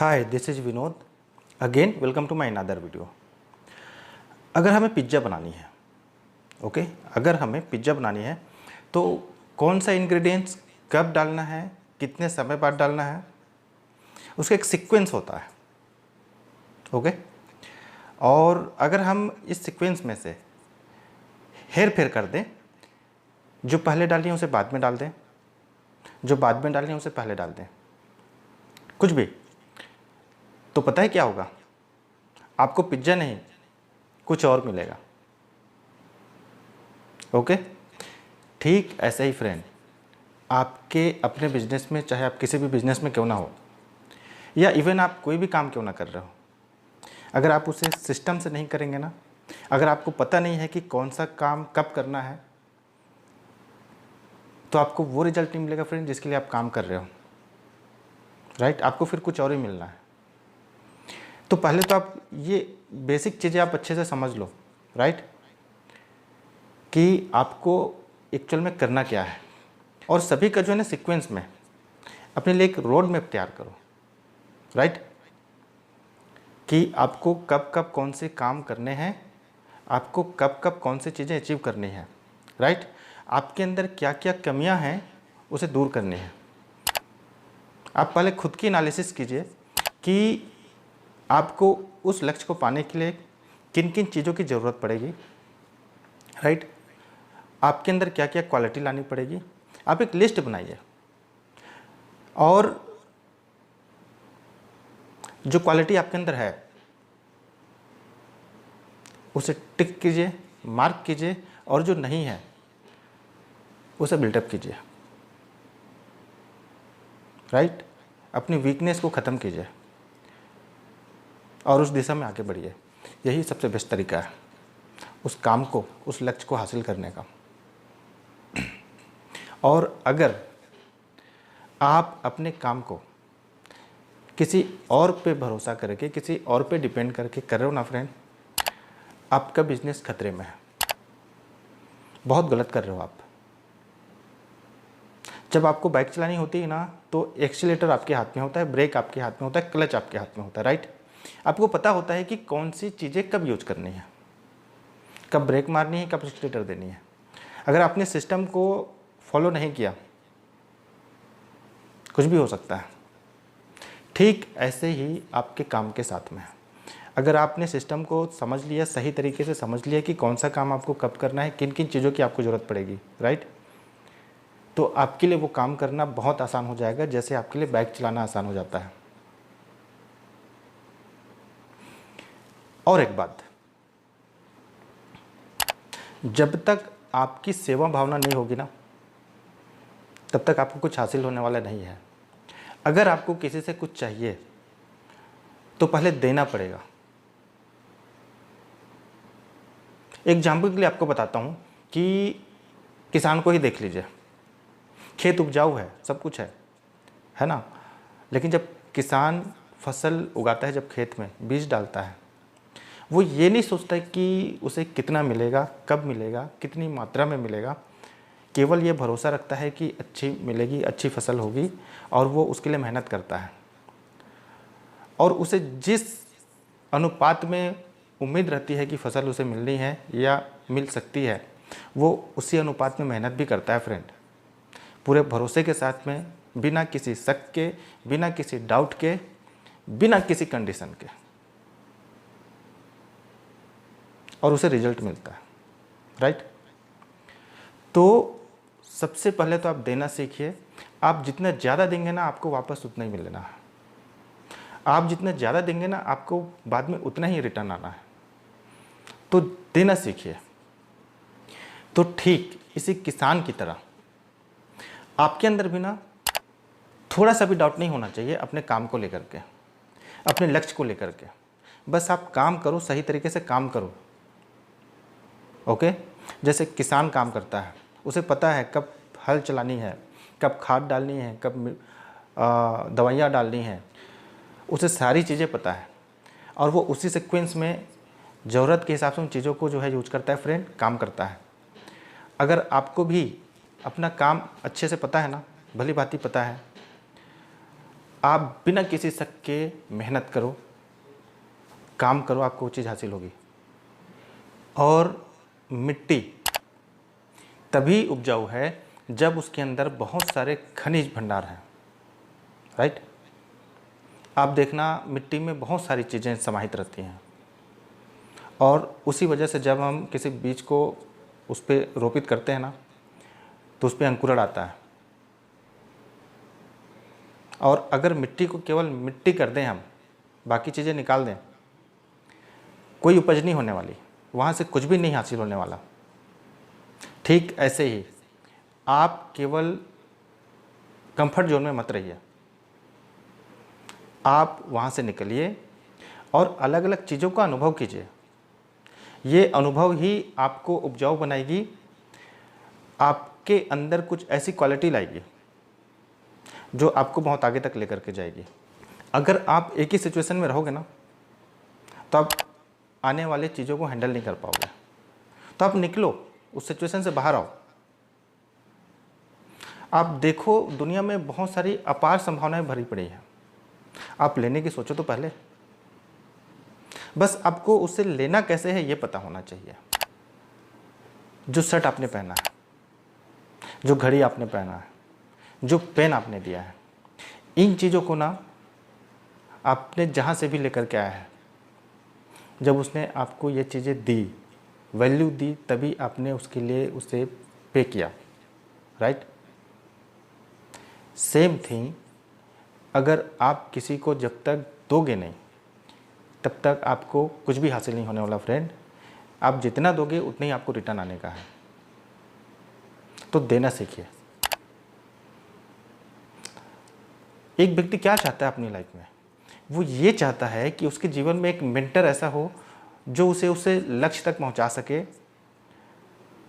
Hi, this is Vinod again. Welcome to my another video. अगर हमें pizza बनानी है, ओके, अगर हमें पिज़्ज़ा बनानी है तो कौन सा इंग्रेडिएंट्स कब डालना है, कितने समय बाद डालना है, उसका एक सीक्वेंस होता है, ओके। और अगर हम इस सीक्वेंस में से हेर फेर कर दें, जो पहले डाली है उसे बाद में डाल दें, जो बाद में डाली है उसे पहले डाल दें, कुछ भी, तो पता है क्या होगा? आपको पिज़्ज़ा नहीं कुछ और मिलेगा, ओके। ठीक ऐसे ही फ्रेंड, आपके अपने बिजनेस में, चाहे आप किसी भी बिजनेस में क्यों ना हो, या इवन आप कोई भी काम क्यों ना कर रहे हो, अगर आप उसे सिस्टम से नहीं करेंगे ना, अगर आपको पता नहीं है कि कौन सा काम कब करना है, तो आपको वो रिजल्ट नहीं मिलेगा फ्रेंड जिसके लिए आप काम कर रहे हो, राइट। आपको फिर कुछ और ही मिलना है। तो पहले तो आप ये बेसिक चीज़ें आप अच्छे से समझ लो, राइट, कि आपको एक्चुअल में करना क्या है। और सभी का जो है ना सीक्वेंस में अपने लिए एक रोड मैप तैयार करो, राइट, कि आपको कब कब कौन से काम करने हैं, आपको कब कब कौन सी चीज़ें अचीव करनी है, राइट। आपके अंदर क्या क्या कमियां हैं उसे दूर करनी है। आप पहले खुद की एनालिसिस कीजिए कि आपको उस लक्ष्य को पाने के लिए किन किन चीज़ों की ज़रूरत पड़ेगी, राइट। आपके अंदर क्या क्या क्वालिटी लानी पड़ेगी, आप एक लिस्ट बनाइए। और जो क्वालिटी आपके अंदर है उसे टिक कीजिए, मार्क कीजिए, और जो नहीं है उसे बिल्डअप कीजिए, राइट। अपनी वीकनेस को ख़त्म कीजिए और उस दिशा में आगे बढ़िए। यही सबसे बेस्ट तरीका है उस काम को, उस लक्ष्य को हासिल करने का। और अगर आप अपने काम को किसी और पे भरोसा करके, किसी और पे डिपेंड करके कर रहे हो ना फ्रेंड, आपका बिजनेस खतरे में है, बहुत गलत कर रहे हो आप। जब आपको बाइक चलानी होती है ना, तो एक्सीलेटर आपके हाथ में होता है, ब्रेक आपके हाथ में होता है, क्लच आपके हाथ में होता है, राइट। आपको पता होता है कि कौन सी चीज़ें कब यूज करनी है, कब ब्रेक मारनी है, कब एक्सीलेटर देनी है। अगर आपने सिस्टम को फॉलो नहीं किया, कुछ भी हो सकता है। ठीक ऐसे ही आपके काम के साथ में है। अगर आपने सिस्टम को समझ लिया, सही तरीके से समझ लिया कि कौन सा काम आपको कब करना है, किन किन चीज़ों की आपको ज़रूरत पड़ेगी, राइट, तो आपके लिए वो काम करना बहुत आसान हो जाएगा, जैसे आपके लिए बाइक चलाना आसान हो जाता है। और एक बात, जब तक आपकी सेवा भावना नहीं होगी ना, तब तक आपको कुछ हासिल होने वाला नहीं है। अगर आपको किसी से कुछ चाहिए तो पहले देना पड़ेगा। एग्जाम्पल के लिए आपको बताता हूँ कि किसान को ही देख लीजिए। खेत उपजाऊ है, सब कुछ है ना, लेकिन जब किसान फसल उगाता है, जब खेत में बीज डालता है, वो ये नहीं सोचता कि उसे कितना मिलेगा, कब मिलेगा, कितनी मात्रा में मिलेगा। केवल ये भरोसा रखता है कि अच्छी मिलेगी, अच्छी फसल होगी, और वो उसके लिए मेहनत करता है। और उसे जिस अनुपात में उम्मीद रहती है कि फसल उसे मिलनी है या मिल सकती है, वो उसी अनुपात में मेहनत भी करता है फ्रेंड, पूरे भरोसे के साथ में, बिना किसी शक के, बिना किसी डाउट के, बिना किसी कंडीशन के, और उसे रिजल्ट मिलता है, राइट। तो सबसे पहले तो आप देना सीखिए। आप जितना ज़्यादा देंगे ना, आपको वापस उतना ही मिलना है। आप जितना ज़्यादा देंगे ना, आपको बाद में उतना ही रिटर्न आना है। तो देना सीखिए। तो ठीक इसी किसान की तरह आपके अंदर भी ना थोड़ा सा भी डाउट नहीं होना चाहिए अपने काम को लेकर के, अपने लक्ष्य को लेकर के। बस आप काम करो, सही तरीके से काम करो, ओके। जैसे किसान काम करता है, उसे पता है कब हल चलानी है, कब खाद डालनी है, कब दवाइयाँ डालनी है, उसे सारी चीज़ें पता है, और वो उसी सीक्वेंस में ज़रूरत के हिसाब से उन चीज़ों को जो है यूज करता है फ्रेंड, काम करता है। अगर आपको भी अपना काम अच्छे से पता है ना, भली भांति पता है, आप बिना किसी शक के मेहनत करो, काम करो, आपको वो चीज़ हासिल होगी। और मिट्टी तभी उपजाऊ है जब उसके अंदर बहुत सारे खनिज भंडार हैं, राइट। आप देखना मिट्टी में बहुत सारी चीज़ें समाहित रहती हैं, और उसी वजह से जब हम किसी बीज को उस पर रोपित करते हैं ना, तो उस पर अंकुरण आता है। और अगर मिट्टी को केवल मिट्टी कर दें हम, बाकी चीज़ें निकाल दें, कोई उपज नहीं होने वाली, वहाँ से कुछ भी नहीं हासिल होने वाला। ठीक ऐसे ही आप केवल कंफर्ट जोन में मत रहिए, आप वहाँ से निकलिए और अलग अलग चीज़ों का अनुभव कीजिए। ये अनुभव ही आपको उपजाऊ बनाएगी, आपके अंदर कुछ ऐसी क्वालिटी लाएगी जो आपको बहुत आगे तक लेकर के जाएगी। अगर आप एक ही सिचुएशन में रहोगे ना, तो आप आने वाले चीज़ों को हैंडल नहीं कर पाओगे। तो आप निकलो, उस सिचुएशन से बाहर आओ। आप देखो दुनिया में बहुत सारी अपार संभावनाएं भरी पड़ी हैं, आप लेने की सोचो तो पहले। बस आपको उससे लेना कैसे है ये पता होना चाहिए। जो शर्ट आपने पहना है, जो घड़ी आपने पहना है, जो पेन आपने दिया है, इन चीज़ों को ना आपने जहाँ से भी लेकर के आया है, जब उसने आपको ये चीज़ें दी, वैल्यू दी, तभी आपने उसके लिए उसे पे किया, राइट। सेम थिंग, अगर आप किसी को जब तक दोगे नहीं, तब तक आपको कुछ भी हासिल नहीं होने वाला फ्रेंड। आप जितना दोगे उतना ही आपको रिटर्न आने का है। तो देना सीखिए। एक व्यक्ति क्या चाहता है अपनी लाइफ में? वो ये चाहता है कि उसके जीवन में एक मेंटर ऐसा हो जो उसे लक्ष्य तक पहुंचा सके,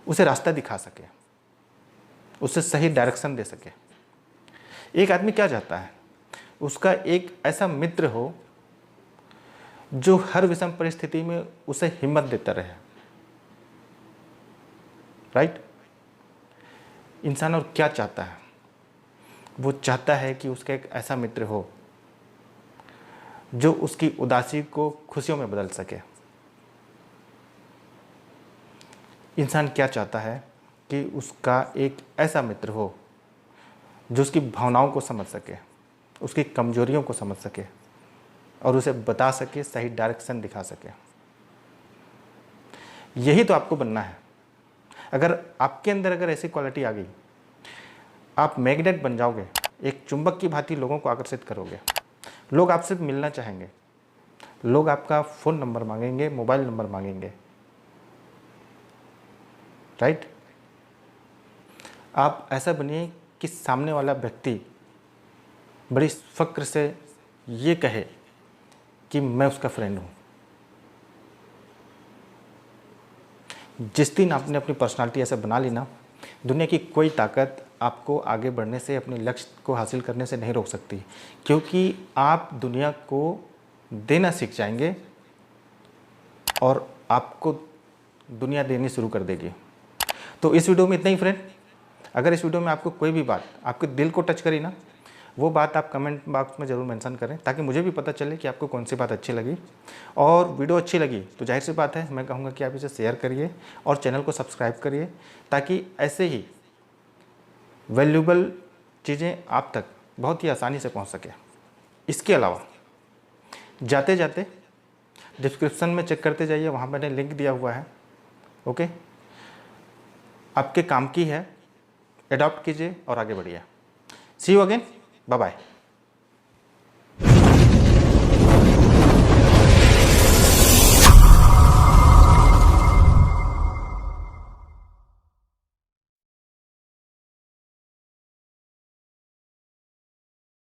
उसे रास्ता दिखा सके, उसे सही डायरेक्शन दे सके। एक आदमी क्या चाहता है? उसका एक ऐसा मित्र हो जो हर विषम परिस्थिति में उसे हिम्मत देता रहे, राइट। इंसान और क्या चाहता है? वो चाहता है कि उसका एक ऐसा मित्र हो जो उसकी उदासी को खुशियों में बदल सके। इंसान क्या चाहता है? कि उसका एक ऐसा मित्र हो जो उसकी भावनाओं को समझ सके, उसकी कमजोरियों को समझ सके और उसे बता सके, सही डायरेक्शन दिखा सके। यही तो आपको बनना है। अगर आपके अंदर अगर ऐसी क्वालिटी आ गई, आप मैग्नेट बन जाओगे, एक चुंबक की भांति लोगों को आकर्षित करोगे। लोग आपसे मिलना चाहेंगे, लोग आपका फ़ोन नंबर मांगेंगे, मोबाइल नंबर मांगेंगे, राइट। आप ऐसा बनिए कि सामने वाला व्यक्ति बड़ी फ़क्र से ये कहे कि मैं उसका फ्रेंड हूँ। जिस दिन आपने अपनी पर्सनालिटी ऐसे बना ली ना, दुनिया की कोई ताकत आपको आगे बढ़ने से, अपने लक्ष्य को हासिल करने से नहीं रोक सकती, क्योंकि आप दुनिया को देना सीख जाएंगे और आपको दुनिया देनी शुरू कर देगी। तो इस वीडियो में इतना ही फ्रेंड। अगर इस वीडियो में आपको कोई भी बात आपके दिल को टच करी ना, वो बात आप कमेंट बॉक्स में ज़रूर मेंशन करें, ताकि मुझे भी पता चले कि आपको कौन सी बात अच्छी लगी। और वीडियो अच्छी लगी तो जाहिर सी बात है, मैं कहूँगा कि आप इसे शेयर करिए और चैनल को सब्सक्राइब करिए, ताकि ऐसे ही वैल्यूबल चीज़ें आप तक बहुत ही आसानी से पहुँच सके। इसके अलावा जाते जाते डिस्क्रिप्शन में चेक करते जाइए, वहाँ मैंने लिंक दिया हुआ है, ओके। आपके काम की है, एडॉप्ट कीजिए और आगे बढ़िए। सी यू अगेन, बाय बाय।